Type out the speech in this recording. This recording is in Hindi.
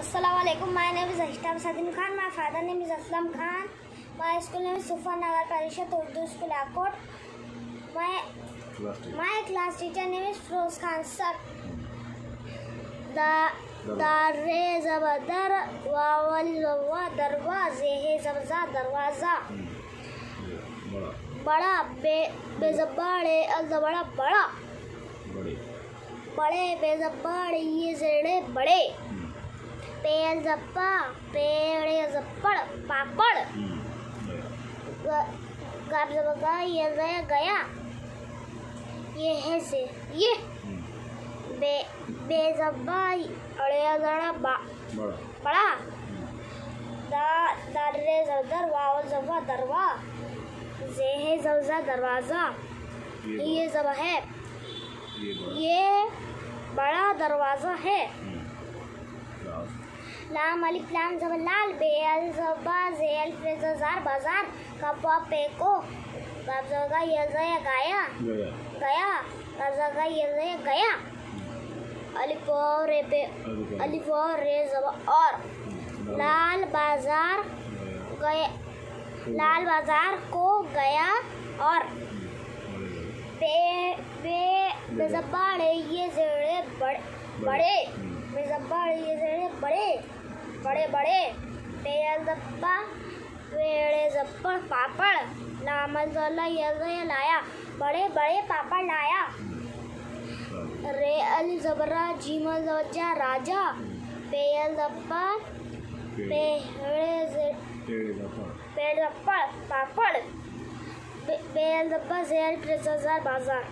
Assalamualaikum. My name is Ashtam Sadin Khan. My father name is Aslam Khan. My school name is Sufar Nagar Parishad Urdu School Akot. My class teacher name is Firoz Khan sir. Re zabadar wawal zawa darwaze he zabza darwaza. बड़ा बेजबाड़े अलजबड़ा बड़ा बड़े बेजबाड़े ये जेड़े बड़े पेल जप्पा पेड़े जप्पड़ पापड़ गाब जबगा ये गया ये है से ये बेजब्बा अड़े जड़ा बड़ा दारे जदर वावल जब्बा दरवा ज़ेहे ज़वज़ा दरवाज़ा ये ज़ब है ये बड़ा दरवाज़ा है लाम अलिफ लाम ज़ब लाल बेअल ज़बा ज़ेल ज़ार बाज़ार कपा पेको गाब ज़गा ये ज़या गाया ज़गा ये गया अलिफ और रे ज़ब और लाल बाज़ार गया लाल बाजार को गया और बेजब्बाड़े ये जेड़े बड़े बेजब्बाड़े ये जेड़े बड़े पेड़ जब्बा पेड़े जब्बड़ पापड़ लामल जला ये लाया बड़े पापड़ लाया रे अली जबरा जीमल जवजा राजा पेड़ जब्बा पेड़ पापड़ बेल दब्बा ज़ेल बाजार